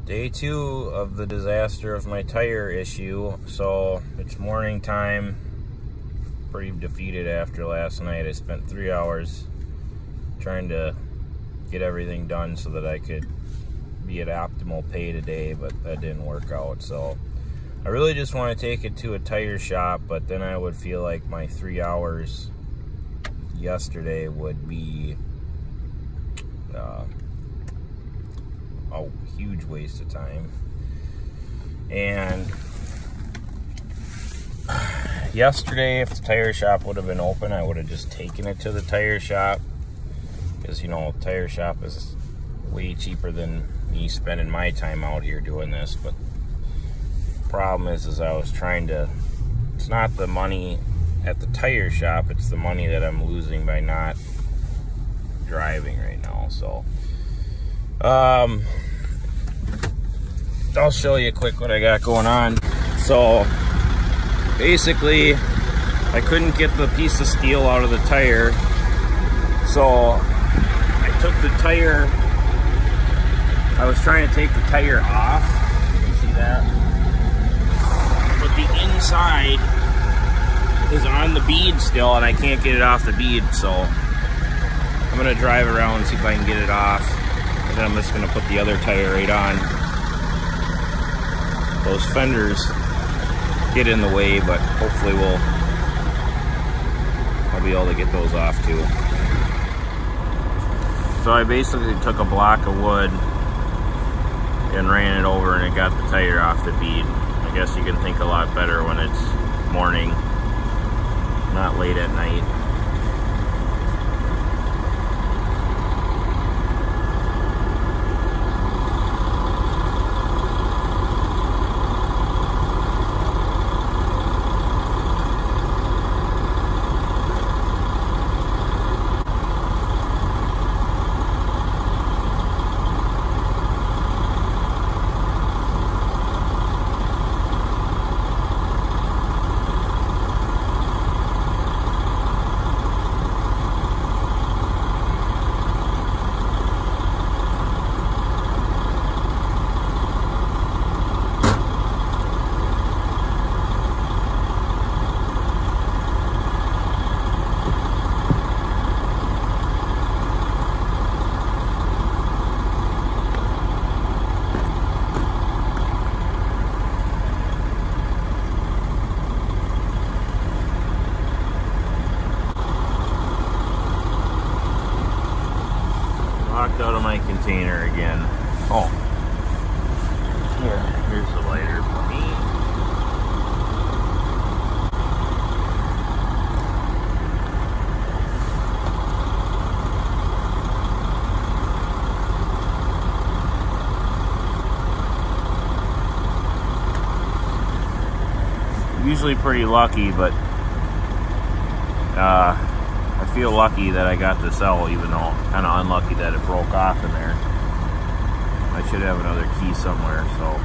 Day 2 of the disaster of my tire issue. So it's morning time. Pretty defeated after last night. I spent 3 hours trying to get everything done so that I could be at optimal pay today, but that didn't work out. So I really just want to take it to a tire shop, but then I would feel like my 3 hours yesterday would be a huge waste of time. And yesterday, if the tire shop would have been open, I would have just taken it to the tire shop, because, you know, tire shop is way cheaper than me spending my time out here doing this. But the problem is I was trying to, it's not the money at the tire shop, it's the money that I'm losing by not driving right now. So I'll show you quick what I got going on. So basically, I couldn't get the piece of steel out of the tire, so I took the tire, I was trying to take the tire off, you see that? But the inside is on the bead still, and I can't get it off the bead, so I'm gonna drive around and see if I can get it off, and then I'm just gonna put the other tire right on. Those fenders get in the way, but hopefully I'll be able to get those off too. So I basically took a block of wood and ran it over, and it got the tire off the bead. I guess you can think a lot better when it's morning, not late at night. Locked out of my container again. Oh, here's the lighter for me. Usually pretty lucky, but I feel lucky that I got this out, even though kind of unlucky that it broke off in there. I should have another key somewhere, so.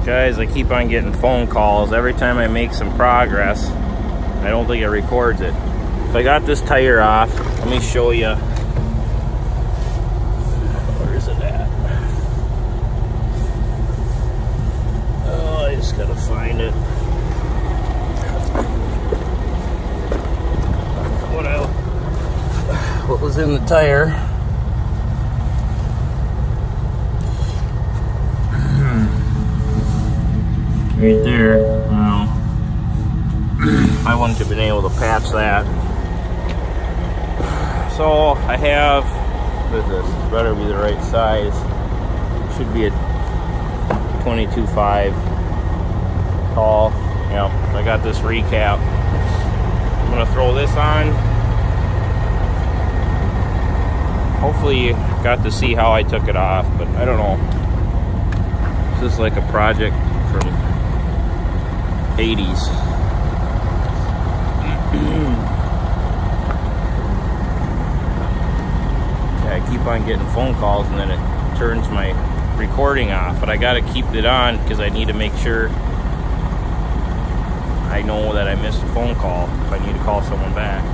Guys, I keep on getting phone calls. Every time I make some progress, I don't think it records it. So I got this tire off. Let me show you. Where is it at? Oh, I just gotta find it. What was in the tire? Right there. Well, I wouldn't have been able to patch that. So I have, what is this? This better be the right size. Should be a 22.5 tall. Yep, I got this recap. I'm gonna throw this on. Hopefully you got to see how I took it off, but I don't know. This is like a project from 80s. Yeah, I keep on getting phone calls and then it turns my recording off, but I gotta keep it on because I need to make sure I know that I missed a phone call if I need to call someone back.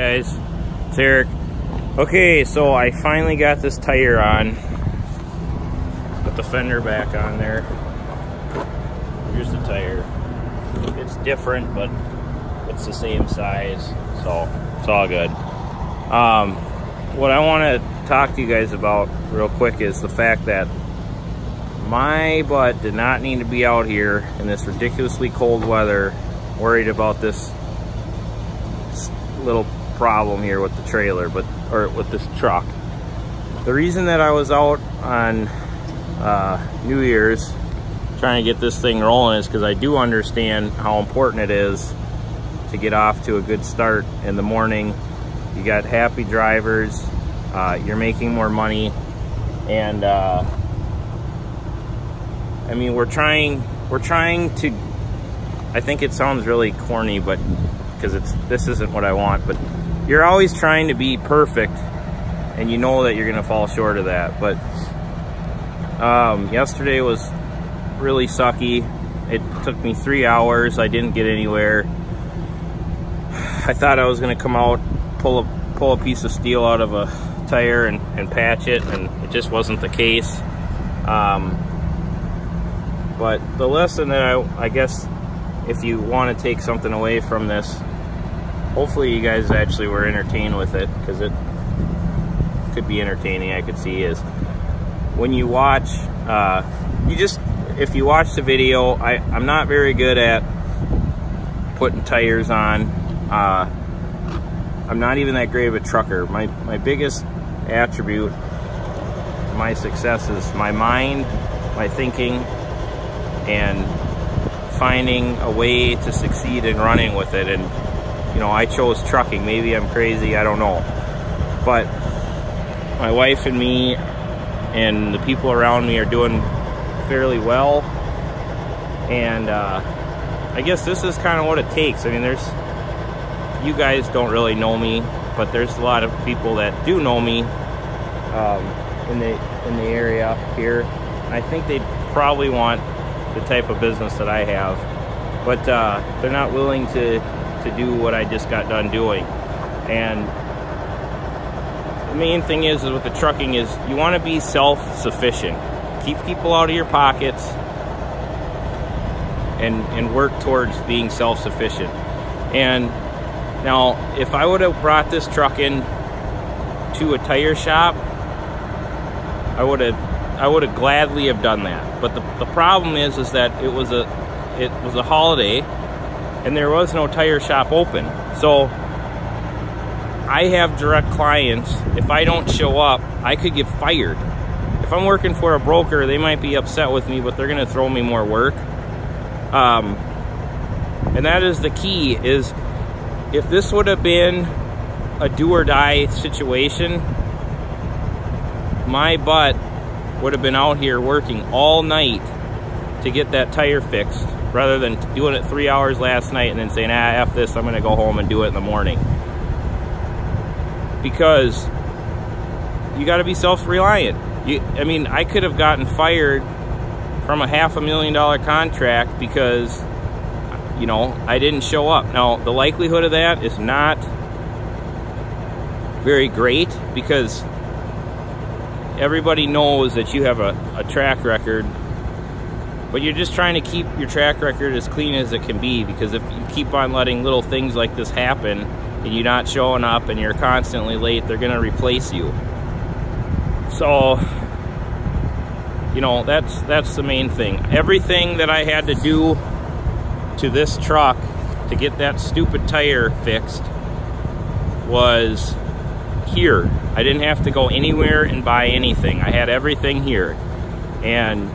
guys, it's Eric. Okay, so I finally got this tire on. Put the fender back on there. Here's the tire. It's different, but it's the same size, so it's all good. What I want to talk to you guys about real quick is the fact that my butt did not need to be out here in this ridiculously cold weather worried about this little problem here with the trailer, or with this truck. The reason that I was out on New Year's trying to get this thing rolling is because I do understand how important it is to get off to a good start in the morning. You got happy drivers, you're making more money, and I mean, we're trying to, I think it sounds really corny, but because this isn't what I want, but you're always trying to be perfect, and you know that you're gonna fall short of that. But yesterday was really sucky. It took me 3 hours. I didn't get anywhere. I thought I was gonna come out, pull a piece of steel out of a tire and patch it, and it just wasn't the case. But the lesson that I guess, if you want to take something away from this, hopefully you guys actually were entertained with it, because it could be entertaining, I could see, is when you watch, if you watch the video, I'm not very good at putting tires on. I'm not even that great of a trucker. My biggest attribute to my success is my mind, my thinking, and finding a way to succeed in running with it. And you know, I chose trucking. Maybe I'm crazy, I don't know, but my wife and me and the people around me are doing fairly well, and I guess this is kind of what it takes. I mean, you guys don't really know me, but there's a lot of people that do know me in the area here. I think they probably want the type of business that I have, but they're not willing to do what I just got done doing. And the main thing is with the trucking is you want to be self-sufficient. Keep people out of your pockets and work towards being self-sufficient. And now, if I would have brought this truck in to a tire shop, I would have gladly have done that. But the problem is that it was a holiday and there was no tire shop open. So I have direct clients. If I don't show up, I could get fired. If I'm working for a broker, they might be upset with me, but they're gonna throw me more work. And that is the key, is if this would have been a do or die situation, my butt would have been out here working all night to get that tire fixed, rather than doing it 3 hours last night and then saying, F this, I'm gonna go home and do it in the morning. Because you gotta be self-reliant. I mean, I could have gotten fired from a $500,000 contract because, you know, I didn't show up. Now, the likelihood of that is not very great, because everybody knows that you have a track record, but you're just trying to keep your track record as clean as it can be, because if you keep on letting little things like this happen and you're not showing up and you're constantly late, they're gonna replace you. So, you know, that's the main thing. Everything that I had to do to this truck to get that stupid tire fixed was here. I didn't have to go anywhere and buy anything. I had everything here. And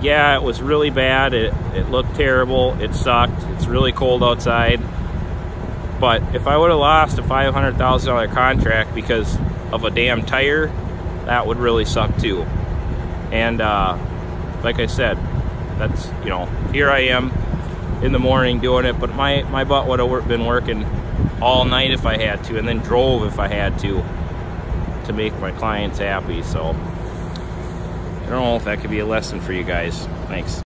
yeah, it was really bad. It looked terrible. It sucked. It's really cold outside. But if I would have lost a $500,000 contract because of a damn tire, that would really suck too. And like I said, that's, you know, here I am in the morning doing it, but my butt would have been working all night if I had to, and then drove if I had to make my clients happy. So I don't know if that could be a lesson for you guys. Thanks.